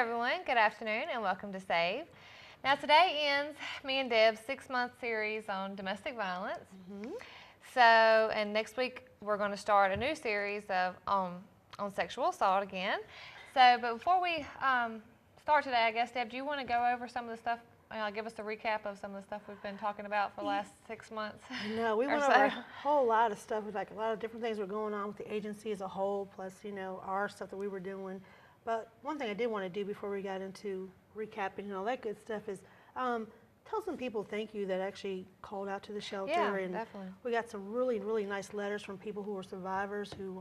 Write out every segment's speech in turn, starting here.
everyone. Good afternoon and welcome to SAVE. Now today ends me and Deb's 6-month series on domestic violence. And next week we're going to start a new series of on sexual assault again. But before we start today, I guess, Deb, do you want to go over some of the stuff? Give us a recap of some of the stuff we've been talking about for the last 6 months. No, we went over a whole lot of stuff. Like a lot of different things were going on with the agency as a whole, plus our stuff that we were doing. But one thing I did want to do before we got into recapping and all that good stuff is tell some people thank you that actually called out to the shelter. Yeah, and definitely. We got some really, really nice letters from people who were survivors who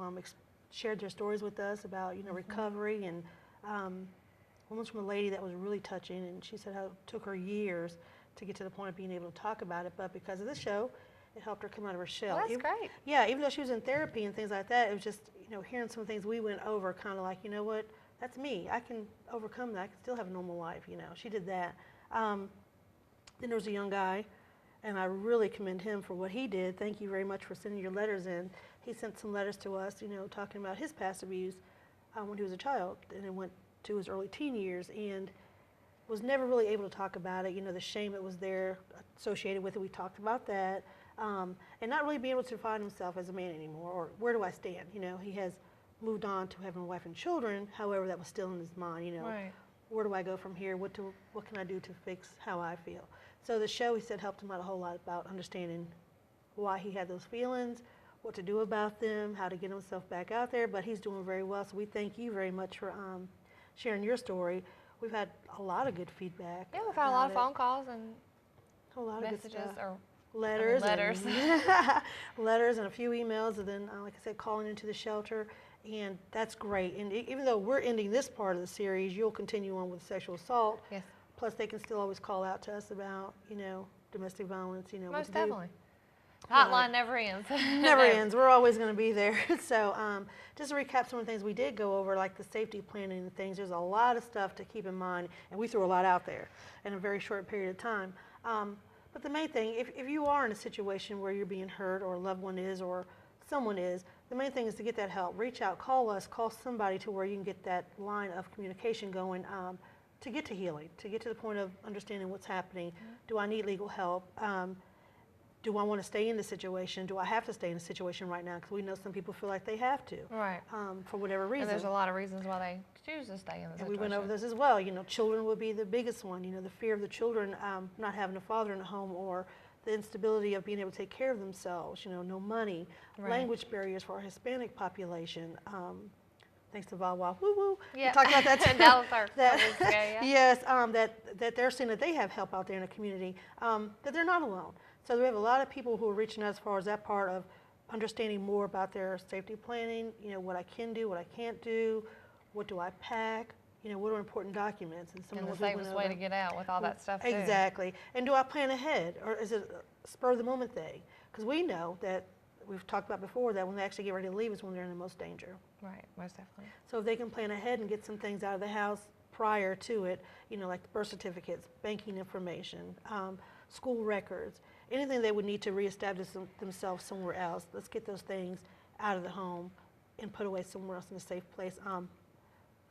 shared their stories with us about recovery. And one was from a lady that was really touching, and she said how it took her years to get to the point of being able to talk about it, but because of this show, it helped her come out of her shell. Well, that's great. Yeah, even though she was in therapy and things like that, it was just hearing some things we went over, kind of like, you know what, that's me. I can overcome that. I can still have a normal life. She did that. Then there was a young guy, and I really commend him for what he did. Thank you very much for sending your letters in. He sent some letters to us, talking about his past abuse when he was a child, and it went to his early teen years, and was never really able to talk about it. The shame that was there associated with it. We talked about that, and not really being able to find himself as a man anymore, or where do I stand? He has moved on to having a wife and children. However, that was still in his mind. Right. Where do I go from here? What can I do to fix how I feel? So the show, he said, helped him out a whole lot about understanding why he had those feelings, what to do about them, how to get himself back out there. But he's doing very well. So we thank you very much for sharing your story. We've had a lot of good feedback. Yeah, we've had a lot of phone calls and a lot of messages good stuff. or letters, letters. Letters and a few emails, and then, like I said, calling into the shelter, and that's great. And even though we're ending this part of the series, you'll continue on with sexual assault. Yes. Plus, they can still always call out to us about, domestic violence. Most definitely. Hotline never ends. Never ends. We're always going to be there. So, just to recap some of the things we did go over, like the safety planning and things. There's a lot of stuff to keep in mind, and we threw a lot out there in a very short period of time. But the main thing, if you are in a situation where you're being hurt, or a loved one is, or someone is, the main thing is to get that help. Reach out, call us, call somebody to where you can get that line of communication going to get to healing, to get to the point of understanding what's happening. Do I need legal help? Do I want to stay in the situation? Do I have to stay in the situation right now? Because we know some people feel like they have to, right? For whatever reason. And there's a lot of reasons why they choose to stay in the situation. And we went over this as well. Children would be the biggest one. The fear of the children not having a father in the home, or the instability of being able to take care of themselves. No money, right. Language barriers for our Hispanic population. Thanks to Vawa, woo woo. Yeah. We talked about that too. That was our yeah. Yes, that they're seeing that they have help out there in the community, that they're not alone. So we have a lot of people who are reaching out as far as that part of understanding more about their safety planning, what I can do, what I can't do, what do I pack, what are important documents. And the safest way to get out with all that stuff too. Exactly. And do I plan ahead, or is it a spur of the moment thing? Because we know that, we've talked about before, that when they actually get ready to leave is when they're in the most danger. Right, most definitely. So if they can plan ahead and get some things out of the house prior to it, like birth certificates, banking information, school records, anything they would need to reestablish themselves somewhere else, let's get those things out of the home and put away somewhere else in a safe place.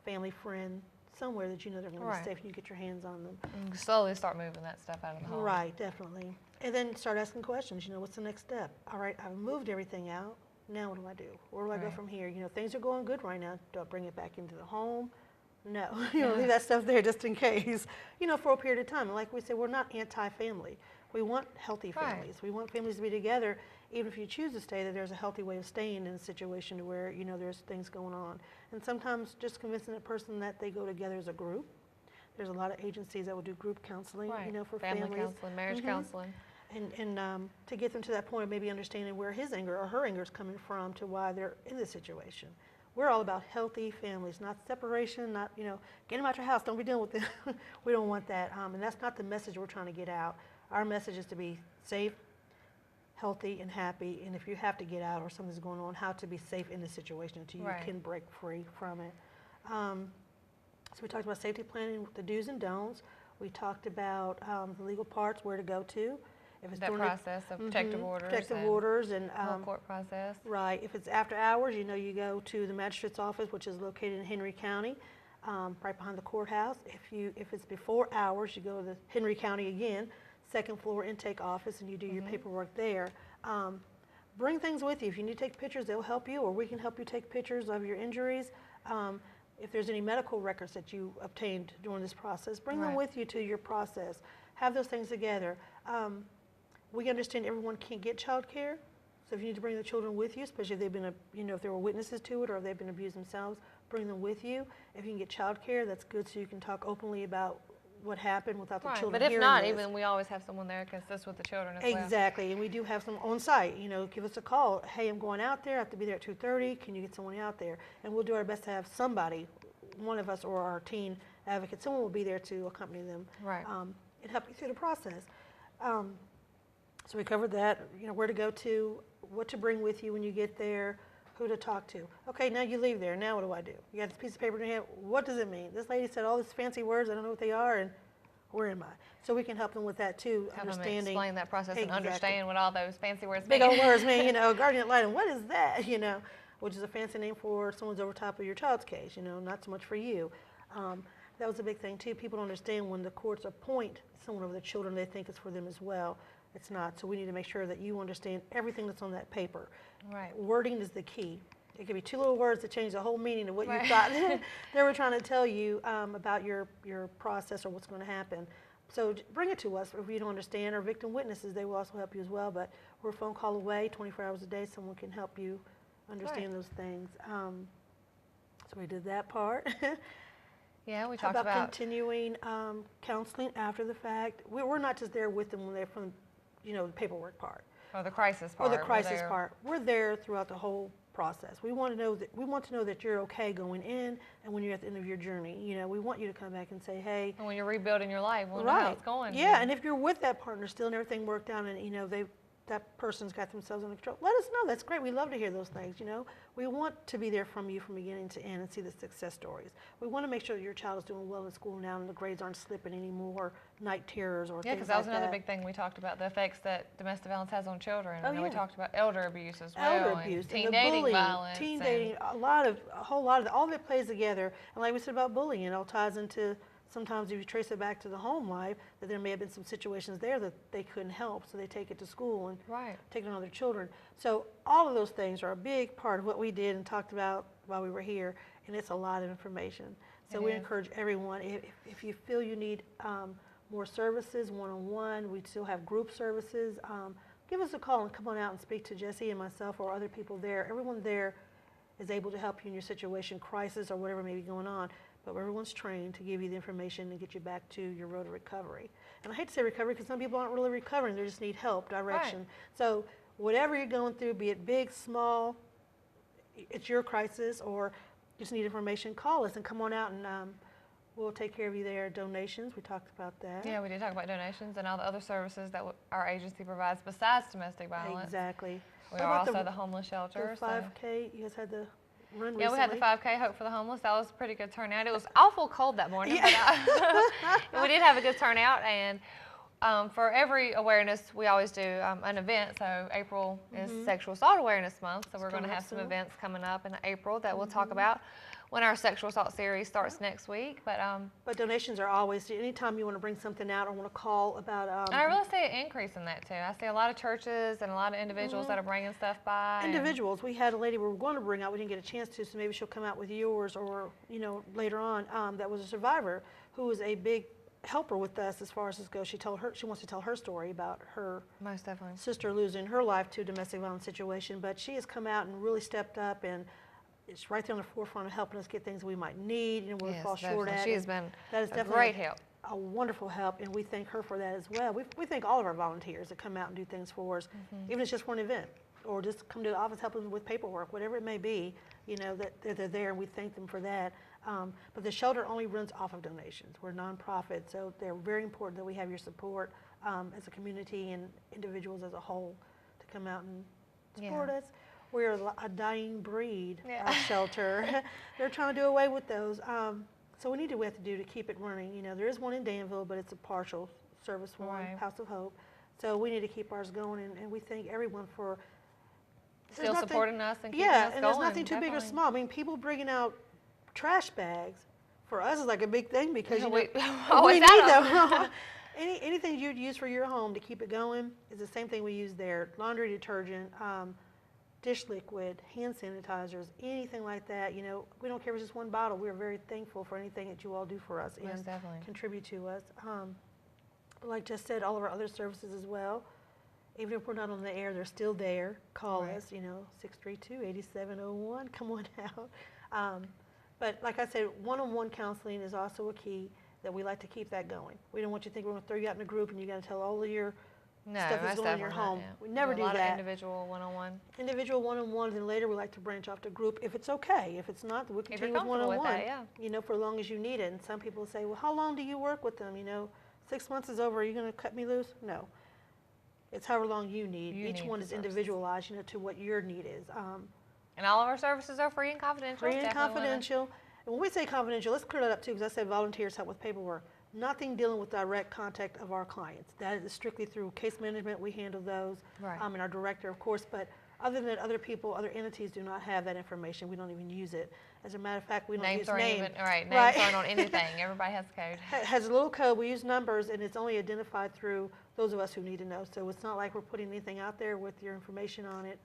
Family, friend, somewhere that they're going to be safe and you get your hands on them. And slowly start moving that stuff out of the home. Right, definitely. And then start asking questions. What's the next step? All right, I've moved everything out. Now what do I do? Where do I go from here? Things are going good right now. Do I bring it back into the home? No. Leave that stuff there just in case, for a period of time. And like we said, we're not anti-family. We want healthy families. We want families to be together. Even if you choose to stay, that there's a healthy way of staying in a situation to where, there's things going on. And sometimes just convincing a person that they go together as a group. There's a lot of agencies that will do group counseling, for families. Family counseling, marriage counseling. And to get them to that point of maybe understanding where his anger or her anger is coming from to why they're in this situation. We're all about healthy families, not separation, not, get them out your house, don't be dealing with them. We don't want that. And that's not the message we're trying to get out. Our message is to be safe, healthy, and happy. And if you have to get out or something's going on, how to be safe in the situation until you can break free from it. So we talked about safety planning, the do's and don'ts. We talked about the legal parts, where to go to. If it's that process of protective orders. Protective orders and whole court process. Right. If it's after hours, you go to the magistrate's office, which is located in Henry County. right behind the courthouse. If it's before hours, you go to the Henry County again, second floor intake office, and you do your paperwork there. Bring things with you. If you need to take pictures, they'll help you, or we can help you take pictures of your injuries. If there's any medical records that you obtained during this process, bring them with you to your process. Have those things together. We understand everyone can't get child care, so if you need to bring the children with you, especially if they've been, if there were witnesses to it or if they've been abused themselves, bring them with you. If you can get child care, that's good, so you can talk openly about what happened without the children But if hearing not, this. even we always have someone there to assist with the children as well. Exactly, and we do have some on site. Give us a call. Hey, I'm going out there. I have to be there at 2:30. Can you get someone out there? And we'll do our best to have somebody, one of us or our teen advocate, someone will be there to accompany them and help you through the process. So we covered that. Where to go to, what to bring with you when you get there, who to talk to. Okay, now you leave there. Now what do I do? You got this piece of paper in your hand. What does it mean? This lady said all these fancy words. I don't know what they are, and where am I? So we can help them with that too, Help them understanding. explain that process and understand what all those fancy words Big mean. old words mean, guardian ad litem, what is that? Which is a fancy name for someone's over top of your child's case, not so much for you. That was a big thing too. People don't understand when the courts appoint someone over the children, they think it's for them as well. It's not. So we need to make sure that you understand everything that's on that paper. Right. Wording is the key. It could be two little words that change the whole meaning of what you thought they were trying to tell you about your process or what's going to happen. So bring it to us if you don't understand. Our victim witnesses, they will also help you as well. But we're a phone call away, 24 hours a day. Someone can help you understand those things. So we did that part. Yeah, we How talked about continuing counseling after the fact. We're not just there with them when they're from, the paperwork part. or the crisis part. Or the crisis part. We're there throughout the whole process. We want to know that you're okay going in and when you're at the end of your journey. We want you to come back and say, hey. And when you're rebuilding your life, we'll know how it's going. Yeah, and if you're with that partner still and everything worked out and that person's got themselves under control, let us know. That's great. We love to hear those things. We want to be there from you from beginning to end and see the success stories. We want to make sure that your child is doing well in school now and the grades aren't slipping anymore, night terrors or things like that. Yeah, because that was another big thing we talked about, the effects that domestic violence has on children. We talked about elder abuse as well. Elder abuse, teen and dating bullying, violence. Teen dating, all of it plays together. And like we said about bullying, it all ties into sometimes if you trace it back to the home life, that there may have been some situations there that they couldn't help, so they take it to school and take it on their children. So all of those things are a big part of what we did and talked about while we were here, and it's a lot of information. So we encourage everyone, if you feel you need more services, one-on-one, we still have group services, give us a call and come on out and speak to Jesse and myself or other people there. Everyone there is able to help you in your situation, crisis or whatever may be going on. But everyone's trained to give you the information and get you back to your road to recovery. And I hate to say recovery because some people aren't really recovering. They just need help, direction. So whatever you're going through, be it big, small, it's your crisis or just need information, call us and come on out and we'll take care of you there. Donations, we talked about that. Yeah, we did talk about donations and all the other services that our agency provides besides domestic violence. Exactly. We are also the homeless shelter. The 5K, you guys had the run recently. Yeah, we had the 5K Hope for the Homeless. That was a pretty good turnout. It was awful cold that morning, but we did have a good turnout. And for every awareness, we always do an event. So April is Sexual Assault Awareness Month, so we're going to have some events coming up in April that we'll talk about when our sexual assault series starts next week. But donations are always, anytime you want to bring something out or want to call about. And I really see an increase in that too. I see a lot of churches and a lot of individuals that are bringing stuff by. Individuals. We had a lady we were going to bring out, we didn't get a chance to, so maybe she'll come out with yours or, later on, that was a survivor who was a big helper with us as far as this goes. She wants to tell her story about her sister losing her life to a domestic violence situation, but she has come out and really stepped up and it's right there on the forefront of helping us get things we might need and we'll fall short at. She has been a great help. A wonderful help, and we thank her for that as well. We thank all of our volunteers that come out and do things for us, even if it's just for an event, or just come to the office, help us with paperwork, whatever it may be, that they're there, and we thank them for that. But the shelter only runs off of donations. We're a nonprofit, so they're very important that we have your support as a community and individuals as a whole to come out and support us. We're a dying breed, our shelter. They're trying to do away with those. So we have to do to keep it running. There is one in Danville, but it's a partial service one, House of Hope. So we need to keep ours going, and we thank everyone for still supporting us and keeping us going. And there's nothing too big or small. I mean, people bringing out trash bags for us, it's like a big thing because, We we always need out them. Anything you'd use for your home to keep it going is the same thing we use there. Laundry detergent, dish liquid, hand sanitizers, anything like that. We don't care if it's just one bottle. We're very thankful for anything that you all do for us Most and definitely. contribute to us. But like Jess said, all of our other services as well. Even if we're not on the air, they're still there. Call Right. us, 632-8701. Come on out. But like I said, one-on-one counseling is also a key that we like to keep that going. We don't want you to think we're going to throw you out in a group and you got to tell all of your No, stuff that's most going on in your definitely not, home. yeah. We never do a lot that. of individual one-on-one. Individual one-on-ones, and later we like to branch off to group if it's okay. If it's not, we'll If you're continue with comfortable with one-on-one. that, yeah. For as long as you need it. And some people say, well, how long do you work with them? 6 months is over. Are you going to cut me loose? No. It's however long you need. You Each need one the is services. individualized, to what your need is. And all of our services are free and confidential. Free and Definitely wanna- confidential. And when we say confidential, let's clear that up too, because I said volunteers help with paperwork. Nothing dealing with direct contact of our clients. That is strictly through case management. We handle those. Right. And our director, of course. But other than that, other people, other entities do not have that information. We don't even use it. As a matter of fact, we don't Names use aren't names. even, right, names Right. aren't on anything. Everybody has code. Has a little code. We use numbers, and it's only identified through those of us who need to know. So it's not like we're putting anything out there with your information on it,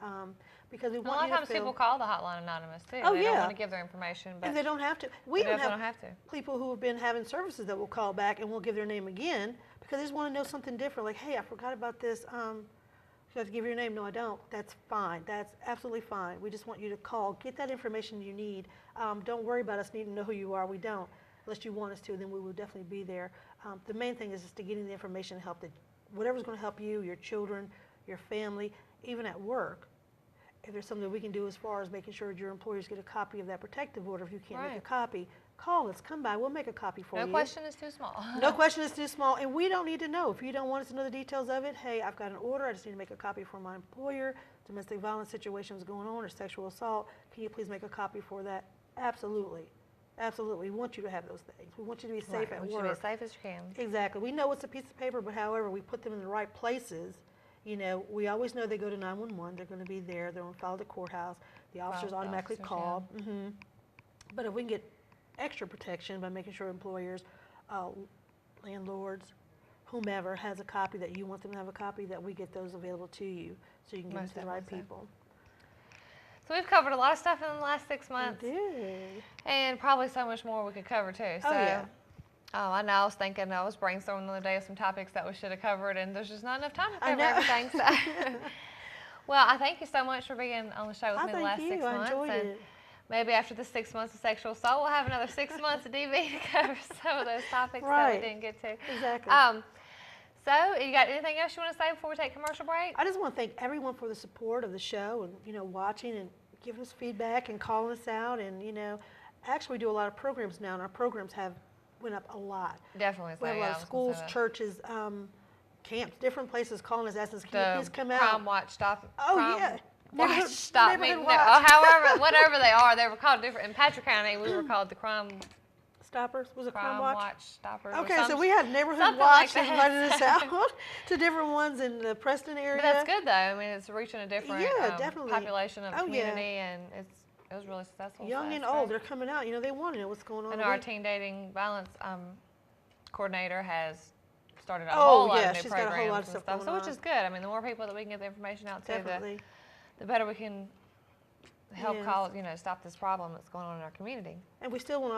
because we A want lot you of to times feel. people call the hotline anonymous too. Oh, They don't yeah. want to give their information, but And they don't have to. they We even definitely have don't have to. people who have been having services that will call back and will give their name again because they just want to know something different. Like, hey, I forgot about this. Should I have to give your name? No, I don't. That's fine. That's absolutely fine. We just want you to call, get that information you need. Don't worry about us needing to know who you are. We don't. Unless you want us to, then we will definitely be there. The main thing is just to getting the information and help that whatever's going to help you, your children, your family, even at work. If there's something we can do as far as making sure your employers get a copy of that protective order, if you can't make Right. a copy, call us, come by, we'll make a copy for No you. question is too small. No question is too small, and we don't need to know. If you don't want us to know the details of it, hey, I've got an order, I just need to make a copy for my employer, domestic violence situation is going on, or sexual assault, can you please make a copy for that? Absolutely. Absolutely. We want you to have those things. We want you to be safe Right, at we work. should be as safe as you can. Exactly. We know it's a piece of paper, but however, we put them in the right places. We always know they go to 911. They're going to be there. They're on file at the courthouse. The officers the automatically officers, call. But if we can get extra protection by making sure employers, landlords, whomever has a copy that you want them to have a copy, that we get those available to you so you can give them Most to the right definitely so. people. So we've covered a lot of stuff in the last 6 months, We did. and probably so much more we could cover too. So, Oh, yeah. I know. I was brainstorming the other day of some topics that we should have covered, and there's just not enough time to I cover know. everything. So. Well, I thank you so much for being on the show with I me the thank last you. 6 I months. enjoyed and it. maybe after the 6 months of sexual assault, we'll have another 6 months of DV to cover some of those topics that Right. we didn't get to. Exactly. So, you got anything else you want to say before we take commercial break? I just want to thank everyone for the support of the show and, watching and giving us feedback and calling us out. And, actually we do a lot of programs now, and our programs went up a lot. Definitely. We have a lot of schools, churches, camps, different places calling us, asking us, can you please come out? Crime Watch Stop. Oh, Crime yeah. Watch Neighborhood- Stop Me. Neighborhood No, Watch. however, whatever they are, they were called different. In Patrick County, we were called the Crime Stoppers? Was it Crime Watch? Stoppers. or Okay, so some- we had Neighborhood something Watch like and that. invited us out to different ones in the Preston area. But that's good though. I mean, it's reaching a different Yeah, definitely. population of the Oh, yeah. community, and it was really successful. Young so and that's old, great. they're coming out. They want to know what's going on. I know our teen dating violence coordinator has started a Oh, whole lot yeah, of new she's got a whole programs lot of and stuff stuff, so going which on. is good. I mean, the more people that we can get the information out to, Definitely. the better we can help Yes. stop this problem that's going on in our community. And we still want to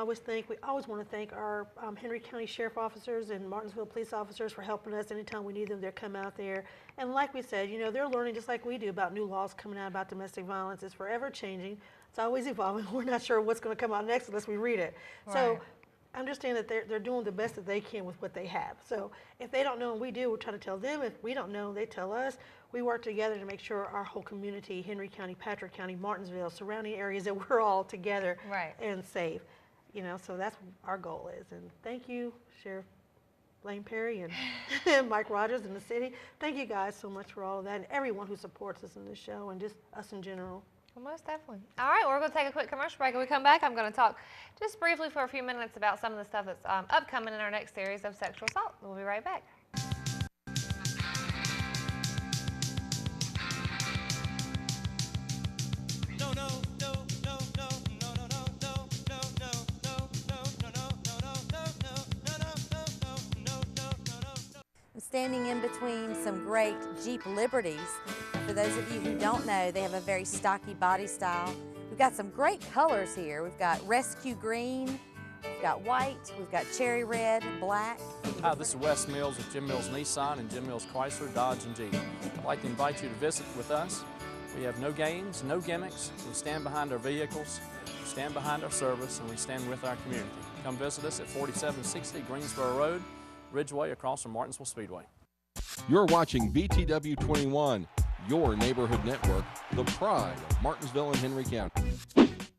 always want to thank our Henry County Sheriff officers and Martinsville police officers for helping us anytime we need them. They'll come out there. And like we said, they're learning just like we do about new laws coming out about domestic violence. It's forever changing. It's always evolving. We're not sure what's going to come out next unless we read it. So Right. understand that they're doing the best that they can with what they have. So if they don't know and we do, we'll try to tell them. If we don't know, they tell us. We work together to make sure our whole community, Henry County, Patrick County, Martinsville, surrounding areas, that we're all together Right. and safe. So that's what our goal is. And thank you, Sheriff Blaine Perry and Mike Rogers in the city. Thank you guys so much for all of that, and everyone who supports us in this show and just us in general. Well, most definitely. All right, we're going to take a quick commercial break. When we come back, I'm going to talk just briefly for a few minutes about some of the stuff that's upcoming in our next series of sexual assault. We'll be right back. standing in between some great Jeep Liberties. For those of you who don't know, they have a very stocky body style. We've got some great colors here. We've got rescue green, we've got white, we've got cherry red, black. Hi, this is Wes Mills with Jim Mills Nissan and Jim Mills Chrysler, Dodge, and Jeep. I'd like to invite you to visit with us. We have no games, no gimmicks. We stand behind our vehicles, we stand behind our service, and we stand with our community. Come visit us at 4760 Greensboro Road, Ridgeway, across from Martinsville Speedway. You're watching BTW 21, your neighborhood network, the pride of Martinsville and Henry County.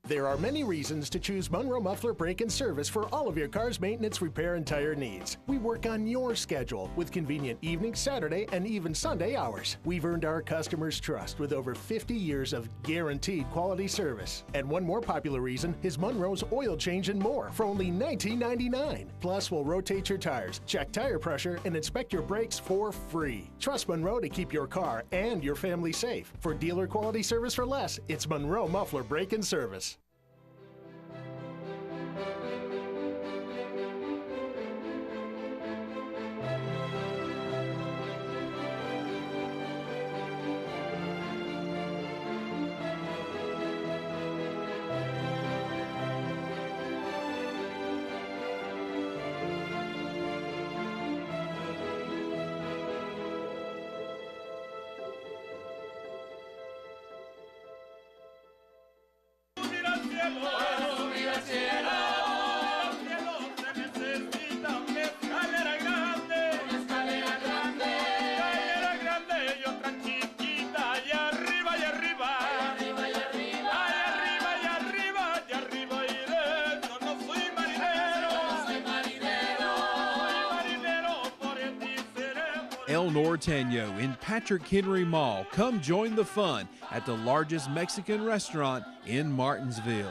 There are many reasons to choose Monroe Muffler Brake and Service for all of your car's maintenance, repair, and tire needs. We work on your schedule with convenient evening, Saturday, and even Sunday hours. We've earned our customers' trust with over 50 years of guaranteed quality service. And one more popular reason is Monroe's Oil Change and More for only $19.99. Plus, we'll rotate your tires, check tire pressure, and inspect your brakes for free. Trust Monroe to keep your car and your family safe. For dealer quality service for less, it's Monroe Muffler Brake and Service. El Norteño in Patrick Henry Mall. Come join the fun at the largest Mexican restaurant in Martinsville.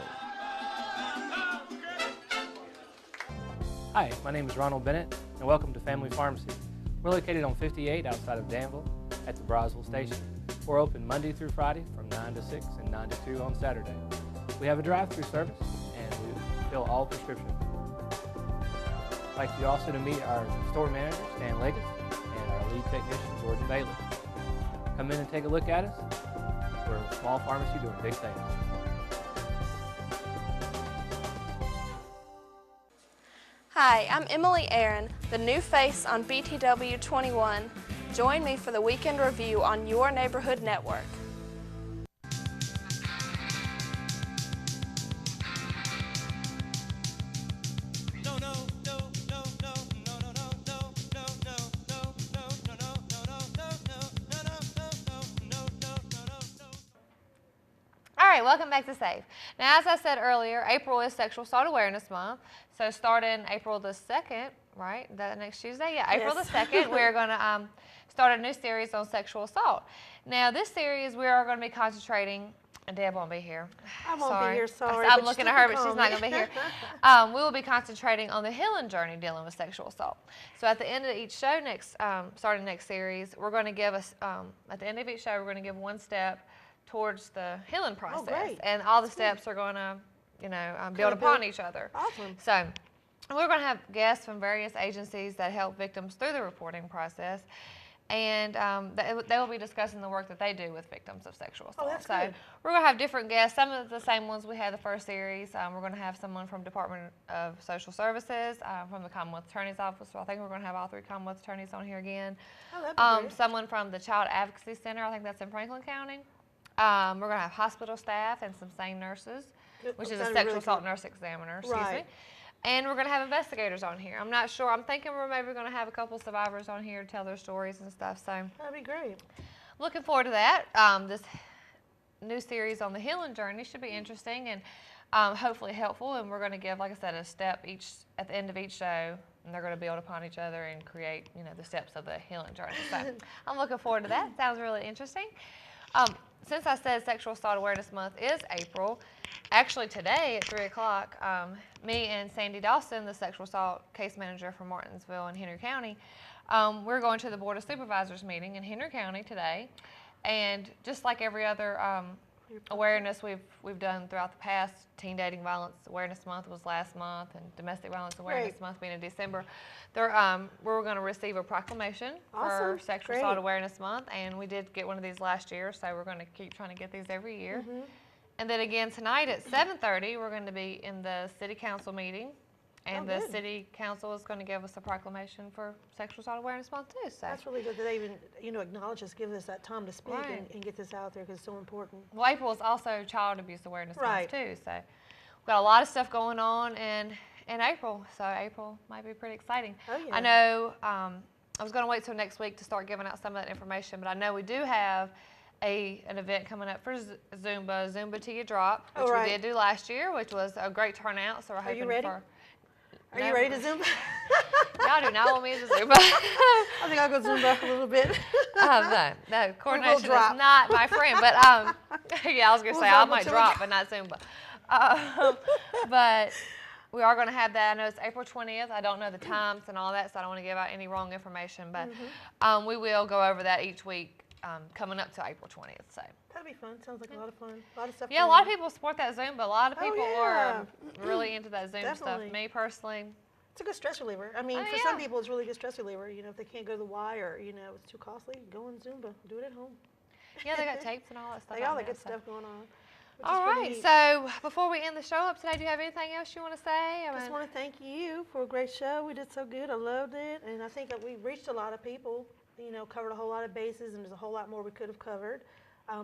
Hi, my name is Ronald Bennett, and welcome to Family Pharmacy. We're located on 58 outside of Danville at the Brownsville Station. We're open Monday through Friday from 9 to 6 and 9 to 2 on Saturday. We have a drive-through service, and we fill all prescriptions. I'd like you also to meet our store manager, Stan Leggett, and our lead technician, Jordan Bailey. Come in and take a look at us. We're a small pharmacy doing big things. Hi, I'm Emily Aaron, the new face on BTW 21. Join me for the weekend review on your neighborhood network. All right, welcome back to SAVE. Now, as I said earlier, April is Sexual Assault Awareness Month. So starting April the 2nd, right, that next Tuesday? Yeah, April the 2nd, we're going to start a new series on sexual assault. Now, this series, we are going to be concentrating, and Deb won't be here. I won't be here, sorry. I'm looking at her, but she's not going to be here. We will be concentrating on the healing journey dealing with sexual assault. So at the end of each show, starting next series, we're going to give us, at the end of each show, we're going to give one step towards the healing process. Oh, great. And all the steps are going to, build upon each other. Awesome. So we're going to have guests from various agencies that help victims through the reporting process. And they will be discussing the work that they do with victims of sexual assault. Oh, that's so good. we're going to have different guests, some of the same ones we had the first series. We're going to have someone from Department of Social Services, from the Commonwealth Attorney's Office. So I think we're going to have all 3 Commonwealth attorneys on here again. Oh, that'd be great. Someone from the Child Advocacy Center, I think that's in Franklin County. We're going to have hospital staff and some SANE nurses, which is a sexual assault nurse examiner, excuse me. And we're going to have investigators on here. I'm not sure. I'm thinking we're maybe going to have a couple survivors on here to tell their stories and stuff. So That'd be great. looking forward to that. This new series on the healing journey should be interesting and hopefully helpful. And we're going to give, like I said, a step at the end of each show. And they're going to build upon each other and create, the steps of the healing journey. So I'm looking forward to that. Sounds really interesting. Since I said Sexual Assault Awareness Month is April, actually today at 3 o'clock, me and Sandy Dawson, the sexual assault case manager for Martinsville and Henry County, we're going to the Board of Supervisors meeting in Henry County today. And just like every other awareness we've done throughout the past. Teen Dating Violence Awareness Month was last month, and Domestic Violence Awareness Great. Month being in December. We're going to receive a proclamation for Awesome. Sexual Great. Assault Awareness Month, and we did get one of these last year, so we're going to keep trying to get these every year. Mm-hmm. And then again tonight at 7:30, we're going to be in the City Council meeting, and Oh, the good. City Council is going to give us a proclamation for Sexual Assault Awareness Month too. So. That's really good that they even, acknowledge us, give us that time to speak Right. and get this out there because it's so important. Well, April is also Child Abuse Awareness Right. Month too, so we've got a lot of stuff going on in April. So April might be pretty exciting. Oh, yeah. I know I was going to wait till next week to start giving out some of that information, but I know we do have an event coming up for Zumba Tia Drop, which Oh, right. we did do last year, which was a great turnout. So we're hoping you ready? for. Are you ready to Zumba? Y'all do not want me to Zumba. I think I'll go Zumba a little bit. No, coordination is drop. not my friend, but yeah, I was gonna We'll say I Zumba might till we drop, but not Zumba. But we are going to have that. I know it's April 20th. I don't know the times and all that, so I don't want to give out any wrong information. But we will go over that each week coming up to April 20th. So That'd be fun. Sounds like a lot of fun. A lot of stuff. yeah, a going lot on. of people support that Zumba. A lot of Oh, people yeah. are really into that Zumba Definitely. stuff. Me personally, It's a good stress reliever. I mean, Oh, for some yeah. people, it's really good stress reliever. If they can't go to the Y or it's too costly, go on Zumba. Do it at home. yeah, they got tapes and all that stuff. They got all out that there, good so. stuff going on. which is All pretty right, neat. so before we end the show up today, do you have anything else you want to say? I Just mean, want to thank you for a great show. We did so good. I loved it. And I think that we reached a lot of people, covered a whole lot of bases, and there's a whole lot more we could have covered,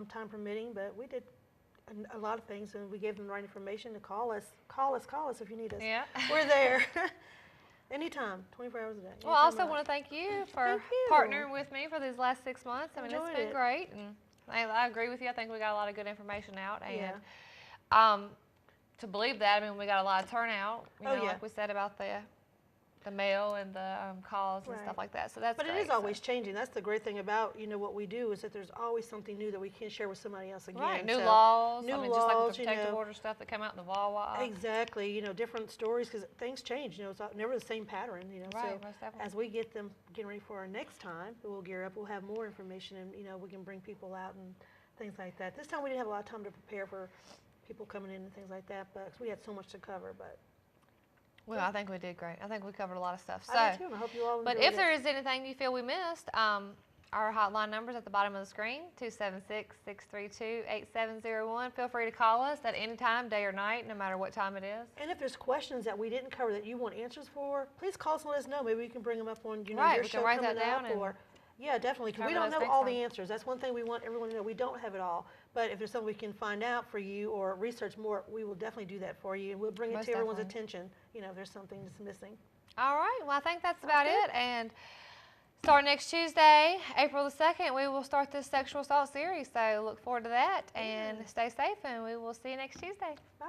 time permitting. But we did a lot of things, and we gave them the right information to call us. Call us if you need us. yeah. We're there. Anytime, 24 hours a day. Well, I also want to thank you for Thank you. partnering with me for these last 6 months. I mean, Enjoyed it's been it. great, and I agree with you. I think we got a lot of good information out, and Yeah. to believe that, I mean, we got a lot of turnout. Oh, yeah. Like we said about the mail and the calls and Right. stuff like that. So that's But great. it is always changing. That's the great thing about what we do is that there's always something new that we can share with somebody else again. right. New So- laws. new I mean, just like laws, with the protective order stuff that came out in the VAWA. Exactly. Different stories because things change. It's never the same pattern. Right, So most definitely. as we get them getting ready for our next time, we'll gear up. We'll have more information, and we can bring people out and things like that. This time we didn't have a lot of time to prepare for people coming in and things like that, but 'cause we had so much to cover. But Well, I think we did great. I think we covered a lot of stuff. So, I did too, and I hope you all but enjoyed if there it. is anything you feel we missed, our hotline number is at the bottom of the screen, 276-632-8701. Feel free to call us at any time, day or night, no matter what time it is. And if there's questions that we didn't cover that you want answers for, please call us and let us know. Maybe we can bring them up on Right, your we can show write that coming down up. and Or yeah, definitely. 'Cause we cover don't those know next all time. the answers. That's one thing we want everyone to know. We don't have it all. But if there's something we can find out for you or research more, we will definitely do that for you, and we'll bring it Most to everyone's definitely. attention. If there's something that's missing. All right. Well, I think that's about good. it. And start next Tuesday, April the 2nd, we will start this sexual assault series. So look forward to that and stay safe, and we will see you next Tuesday. Bye.